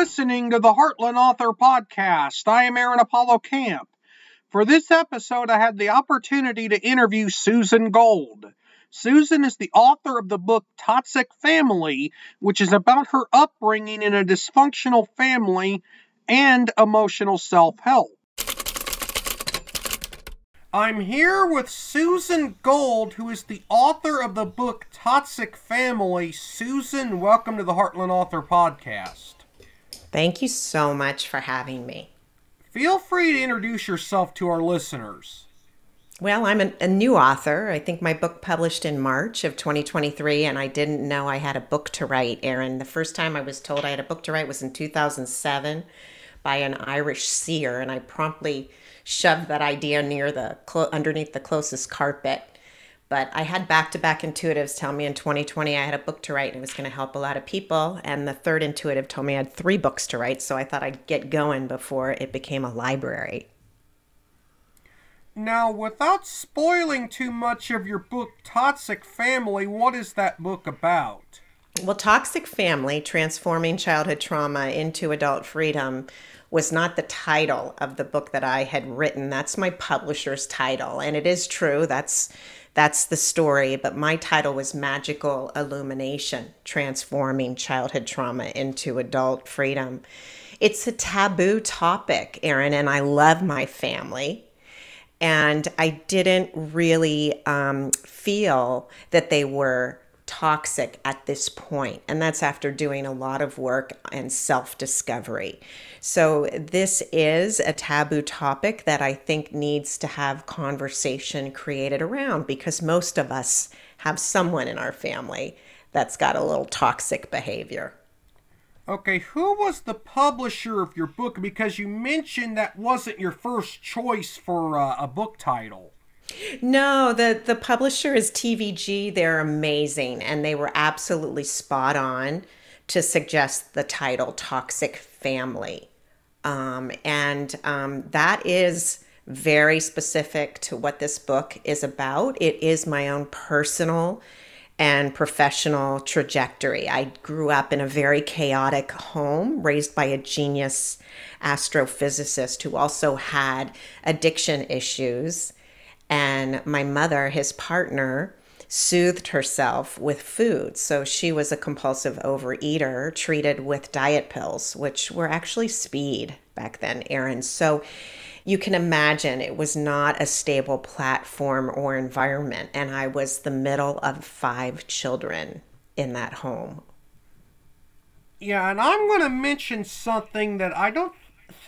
listening to the Heartland Author Podcast. I am Aaron Apollo Camp. For this episode, I had the opportunity to interview Susan Gold. Susan is the author of the book Toxic Family, which is about her upbringing in a dysfunctional family and emotional self-help. I'm here with Susan Gold, who is the author of the book Toxic Family. Susan, welcome to the Heartland Author Podcast. Thank you so much for having me. Feel free to introduce yourself to our listeners. Well, I'm a new author. I think my book published in March of 2023, and I didn't know I had a book to write, Aaron. The first time I was told I had a book to write was in 2007 by an Irish seer, and I promptly shoved that idea underneath the closest carpet. But I had back-to-back intuitives tell me in 2020 I had a book to write and it was going to help a lot of people. And the third intuitive told me I had 3 books to write, so I thought I'd get going before it became a library. Now, without spoiling too much of your book, Toxic Family, what is that book about? Well, Toxic Family, Transforming Childhood Trauma into Adult Freedom, was not the title of the book that I had written. That's my publisher's title. And it is true, that's the story. But my title was Magical Illumination, Transforming Childhood Trauma into Adult Freedom. It's a taboo topic, Aaron, and I love my family. And I didn't really feel that they were toxic at this point. And that's after doing a lot of work and self-discovery. So this is a taboo topic that I think needs to have conversation created around, because most of us have someone in our family that's got a little toxic behavior. Okay, who was the publisher of your book? Because you mentioned that wasn't your first choice for a book title. No, the publisher is TVG. They're amazing, and they were absolutely spot on to suggest the title Toxic Family. That is very specific to what this book is about. It is my own personal and professional trajectory. I grew up in a very chaotic home, raised by a genius astrophysicist who also had addiction issues. And my mother, his partner, soothed herself with food. So she was a compulsive overeater treated with diet pills, which were actually speed back then, Aaron. So you can imagine it was not a stable platform or environment. And I was the middle of 5 children in that home. Yeah, and I'm going to mention something that I don't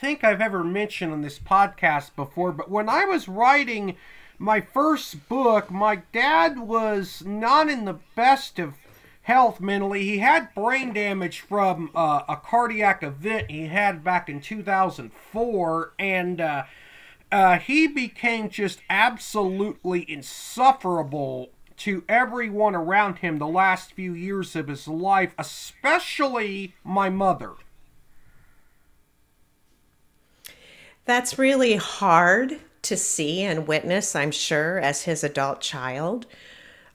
think I've ever mentioned on this podcast before, but when I was writing my first book, my dad was not in the best of health mentally. He had brain damage from a cardiac event he had back in 2004, and he became just absolutely insufferable to everyone around him the last few years of his life, especially my mother. That's really hard to see and witness, I'm sure, as his adult child.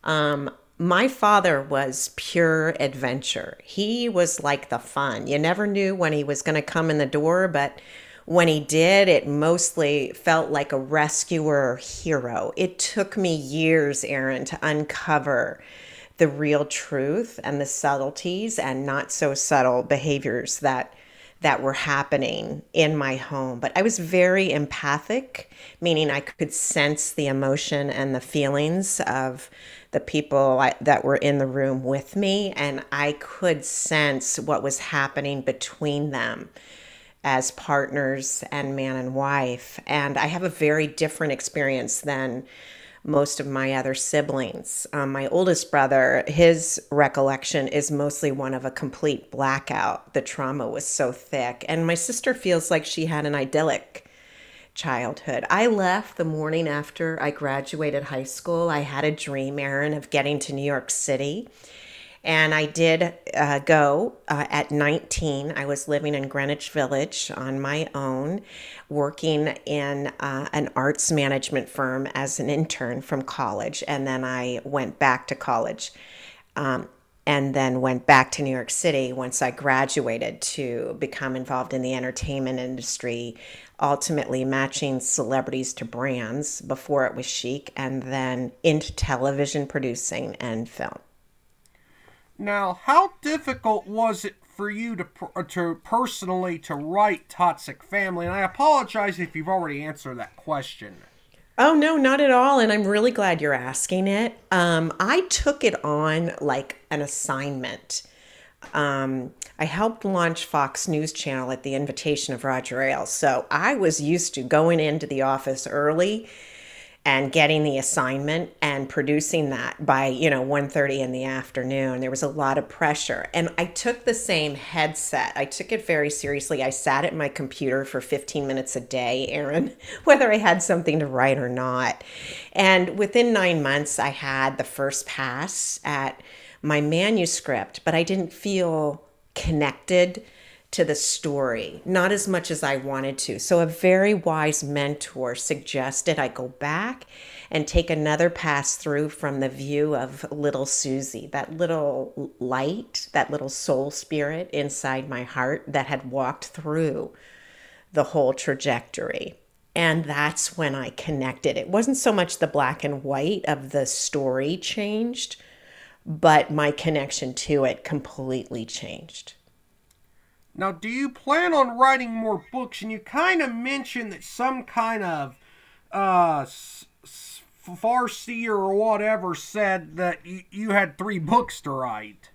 My father was pure adventure. He was like the fun. You never knew when he was going to come in the door, but when he did, it mostly felt like a rescuer hero. It took me years, Aaron, to uncover the real truth and the subtleties and not so subtle behaviors that were happening in my home. But I was very empathic, meaning I could sense the emotion and the feelings of the people that were in the room with me, and I could sense what was happening between them as partners and man and wife. And I have a very different experience than most of my other siblings. My oldest brother, his recollection is mostly one of a complete blackout. The trauma was so thick. And my sister feels like she had an idyllic childhood. I left the morning after I graduated high school. I had a dream, Aaron, of getting to New York City. And I did go at 19. I was living in Greenwich Village on my own, working in an arts management firm as an intern from college. And then I went back to college. and then went back to New York City once I graduated to become involved in the entertainment industry, ultimately matching celebrities to brands before it was chic, and then into television producing and film. Now, how difficult was it for you to personally to write Toxic Family? And I apologize if you've already answered that question. Oh, no, not at all. And I'm really glad you're asking it. I took it on like an assignment. I helped launch Fox News Channel at the invitation of Roger Ailes. So I was used to going into the office early and getting the assignment and producing that by 1:30 in the afternoon. There was a lot of pressure, and I took the same headset. I took it very seriously. I sat at my computer for 15 minutes a day, Aaron, whether I had something to write or not. And within 9 months I had the first pass at my manuscript, but I didn't feel connected to the story, not as much as I wanted to. So a very wise mentor suggested I go back and take another pass through from the view of little Susie, that little light, that little soul spirit inside my heart that had walked through the whole trajectory. And that's when I connected. It wasn't so much the black and white of the story changed, but my connection to it completely changed. Now, do you plan on writing more books? And you kind of mentioned that some kind of farseer or whatever said that you had 3 books to write.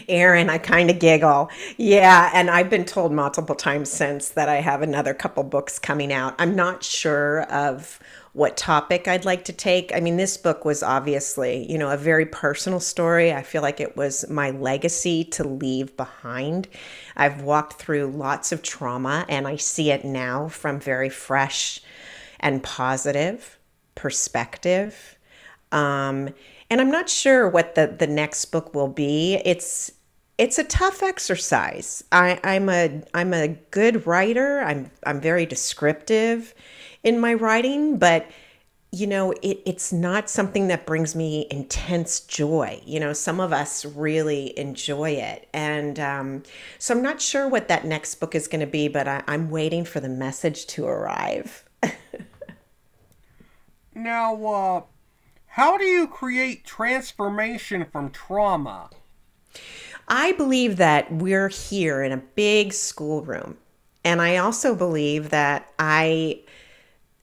Aaron, I kind of giggle. Yeah, and I've been told multiple times since that I have another couple books coming out. I'm not sure of what topic I'd like to take. I mean, this book was obviously, a very personal story. I feel like it was my legacy to leave behind. I've walked through lots of trauma, and I see it now from very fresh and positive perspective. And I'm not sure what the next book will be. It's a tough exercise. I'm a good writer. I'm very descriptive in my writing, but it's not something that brings me intense joy. Some of us really enjoy it. And so I'm not sure what that next book is going to be, but I'm waiting for the message to arrive. Now, how do you create transformation from trauma? I believe that we're here in a big schoolroom. And I also believe that I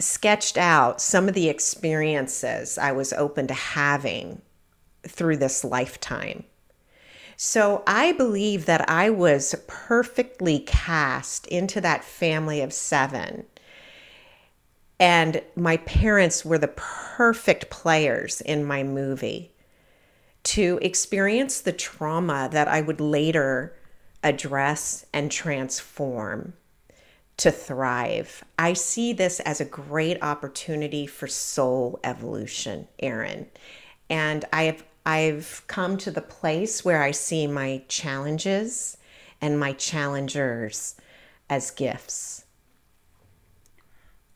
sketched out some of the experiences I was open to having through this lifetime. So I believe that I was perfectly cast into that family of 7. And my parents were the perfect players in my movie to experience the trauma that I would later address and transform to thrive. I see this as a great opportunity for soul evolution, Aaron. And I've come to the place where I see my challenges and my challengers as gifts.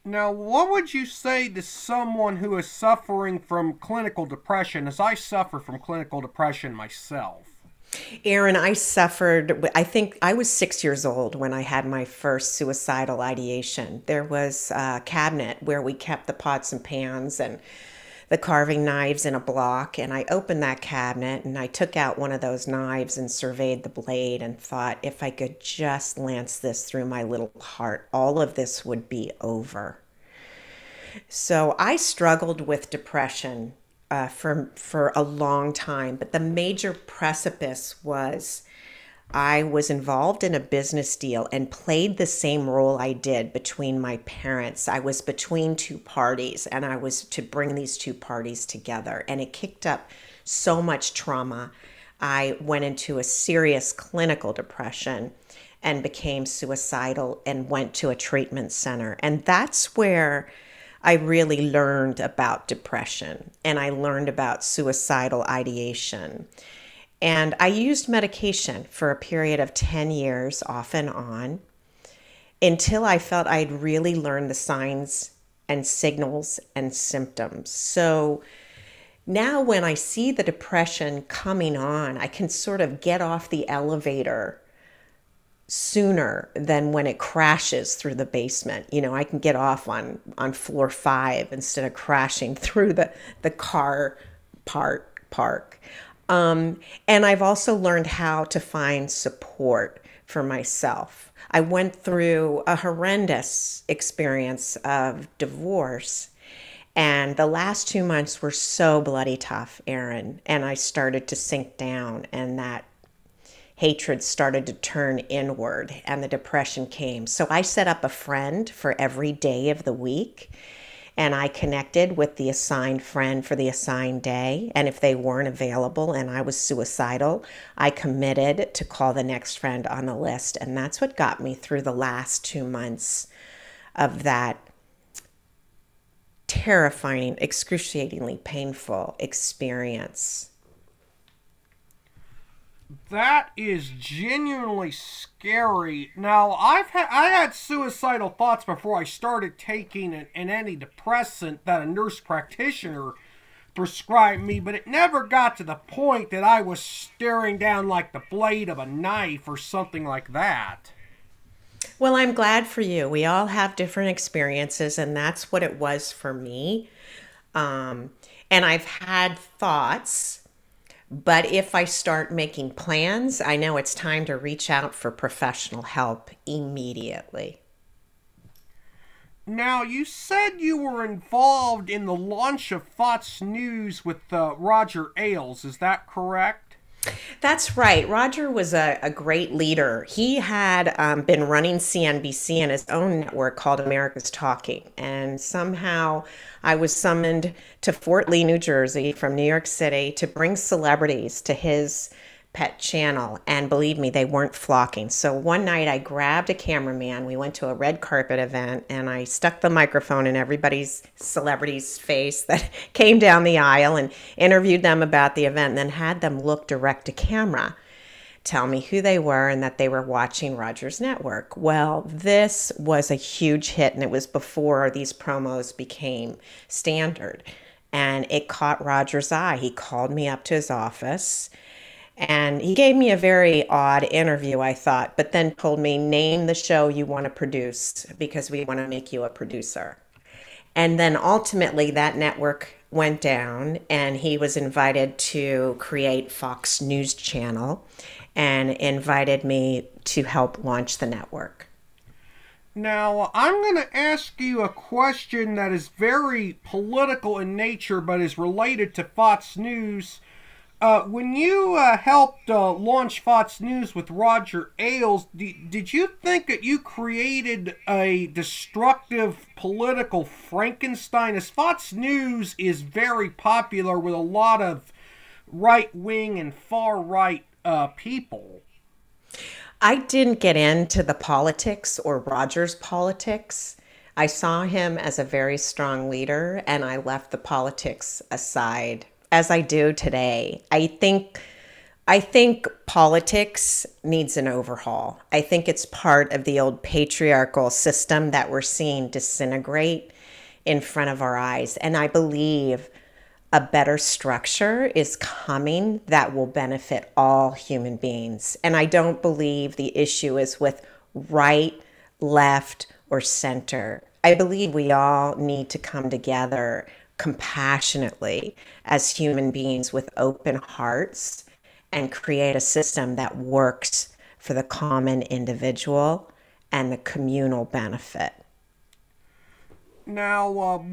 Now, what would you say to someone who is suffering from clinical depression, as I suffer from clinical depression myself? Aaron, I think I was 6 years old when I had my first suicidal ideation. There was a cabinet where we kept the pots and pans and the carving knives in a block, and I opened that cabinet and I took out one of those knives and surveyed the blade and thought, if I could just lance this through my little heart, all of this would be over. So I struggled with depression for a long time, but the major precipice was I was involved in a business deal and played the same role I did between my parents. I was between 2 parties, and I was to bring these 2 parties together, and it kicked up so much trauma. I went into a serious clinical depression and became suicidal and went to a treatment center. And that's where I really learned about depression, and I learned about suicidal ideation. And I used medication for a period of 10 years off and on until I felt I'd really learned the signs and signals and symptoms. So Now, when I see the depression coming on, I can sort of get off the elevator sooner than when it crashes through the basement. You know, I can get off on floor 5 instead of crashing through the car park. And I've also learned how to find support for myself. I went through a horrendous experience of divorce, and the last 2 months were so bloody tough, Aaron. And I started to sink down, and that hatred started to turn inward, and the depression came. So I set up a friend for every day of the week, and I connected with the assigned friend for the assigned day. And if they weren't available and I was suicidal, I committed to call the next friend on the list. And that's what got me through the last 2 months of that terrifying, excruciatingly painful experience. That is genuinely scary. Now, I had suicidal thoughts before I started taking an antidepressant that a nurse practitioner prescribed me, but it never got to the point that I was staring down like the blade of a knife or something like that. Well, I'm glad for you. We all have different experiences, and that's what it was for me. And I've had thoughts. But if I start making plans, I know it's time to reach out for professional help immediately. Now, you said you were involved in the launch of Fox News with Roger Ailes. Is that correct? That's right. Roger was a great leader. He had been running CNBC and his own network called America's Talking. And somehow I was summoned to Fort Lee, New Jersey from New York City to bring celebrities to his pet channel. And believe me, they weren't flocking. So one night I grabbed a cameraman. We went to a red carpet event and I stuck the microphone in everybody's celebrity's face that came down the aisle and interviewed them about the event, and then had them look direct to camera, tell me who they were and that they were watching Roger's network. Well, this was a huge hit, and it was before these promos became standard. And it caught Roger's eye. He called me up to his office. And he gave me a very odd interview, I thought, but then told me, name the show you want to produce because we want to make you a producer. And then ultimately that network went down and he was invited to create Fox News Channel and invited me to help launch the network. Now, I'm going to ask you a question that is very political in nature but is related to Fox News. When you helped launch Fox News with Roger Ailes, did you think that you created a destructive political Frankenstein? As Fox News is very popular with a lot of right-wing and far-right people. I didn't get into the politics or Roger's politics. I saw him as a very strong leader, and I left the politics aside, as I do today. I think politics needs an overhaul. I think it's part of the old patriarchal system that we're seeing disintegrate in front of our eyes. And I believe a better structure is coming that will benefit all human beings. And I don't believe the issue is with right, left, or center. I believe we all need to come together compassionately as human beings with open hearts and create a system that works for the common individual and the communal benefit. Now,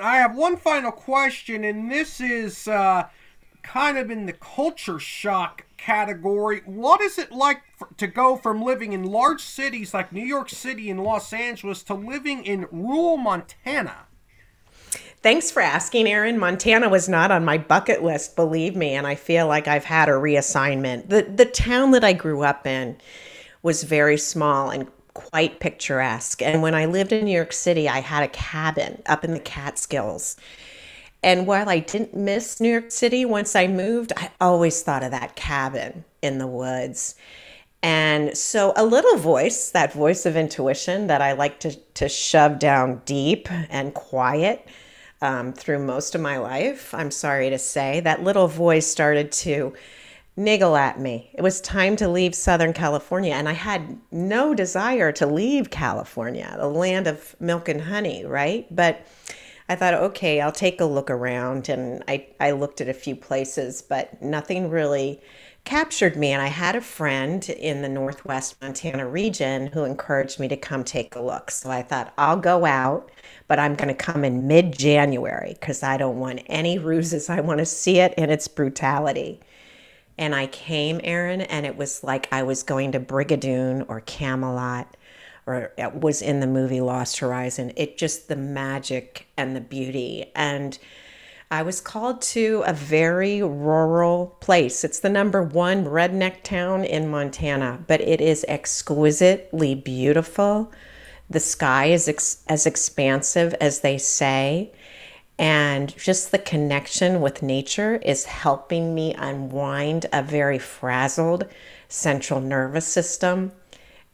I have one final question, and this is kind of in the culture shock category. What is it like to go from living in large cities like New York City and Los Angeles to living in rural Montana? Thanks for asking, Aaron. Montana was not on my bucket list, believe me, and I feel like I've had a reassignment. The town that I grew up in was very small and quite picturesque. And when I lived in New York City, I had a cabin up in the Catskills. And while I didn't miss New York City once I moved, I always thought of that cabin in the woods. And so a little voice, that voice of intuition that I like to shove down deep and quiet, through most of my life, I'm sorry to say. That little voice started to niggle at me. It was time to leave Southern California, and I had no desire to leave California, the land of milk and honey, right? But I thought, okay, I'll take a look around, and I looked at a few places, but nothing really captured me. And I had a friend in the Northwest Montana region who encouraged me to come take a look. So I thought, I'll go out, but I'm going to come in mid-January because I don't want any ruses. I want to see it in its brutality. And I came, Aaron, and it was like I was going to Brigadoon or Camelot, or it was in the movie Lost Horizon. It just, the magic and the beauty. And I was called to a very rural place. It's the #1 redneck town in Montana, but it is exquisitely beautiful. The sky is as expansive as they say. And just the connection with nature is helping me unwind a very frazzled central nervous system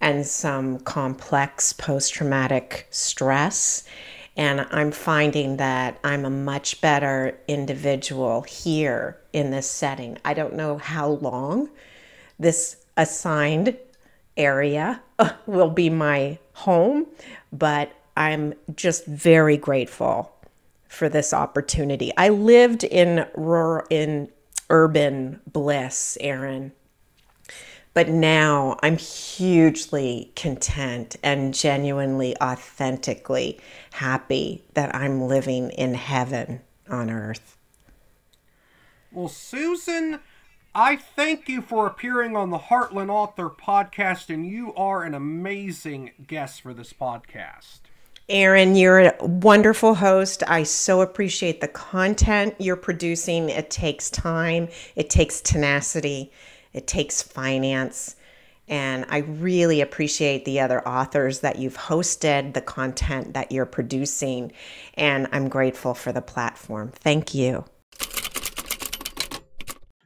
and some complex post-traumatic stress. And I'm finding that I'm a much better individual here in this setting. I don't know how long this assigned area will be my home, but I'm just very grateful for this opportunity. I lived in urban bliss, Aaron, but now I'm hugely content and genuinely, authentically happy that I'm living in heaven on earth. Well, Susan, I thank you for appearing on the Heartland Author podcast, and you are an amazing guest for this podcast. Aaron, you're a wonderful host. I so appreciate the content you're producing. It takes time, it takes tenacity, it takes finance. And I really appreciate the other authors that you've hosted, the content that you're producing. And I'm grateful for the platform. Thank you.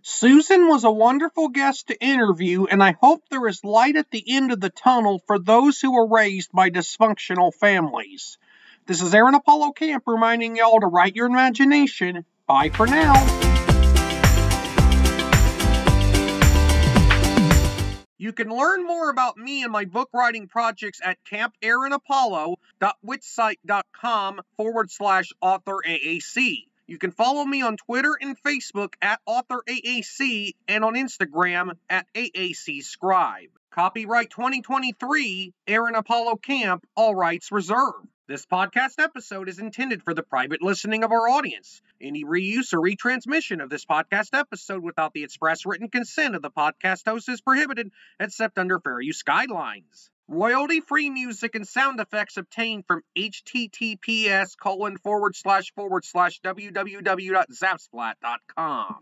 Susan was a wonderful guest to interview, and I hope there is light at the end of the tunnel for those who were raised by dysfunctional families. This is Aaron Apollo Camp reminding y'all to write your imagination. Bye for now. You can learn more about me and my book writing projects at campaaronapollo.wixsite.com/authoraac. You can follow me on Twitter and Facebook at AuthorAAC and on Instagram at AACScribe. Copyright 2023, Aaron Apollo Camp, all rights reserved. This podcast episode is intended for the private listening of our audience. Any reuse or retransmission of this podcast episode without the express written consent of the podcast host is prohibited, except under fair use guidelines. Royalty-free music and sound effects obtained from https://www.zapsplat.com.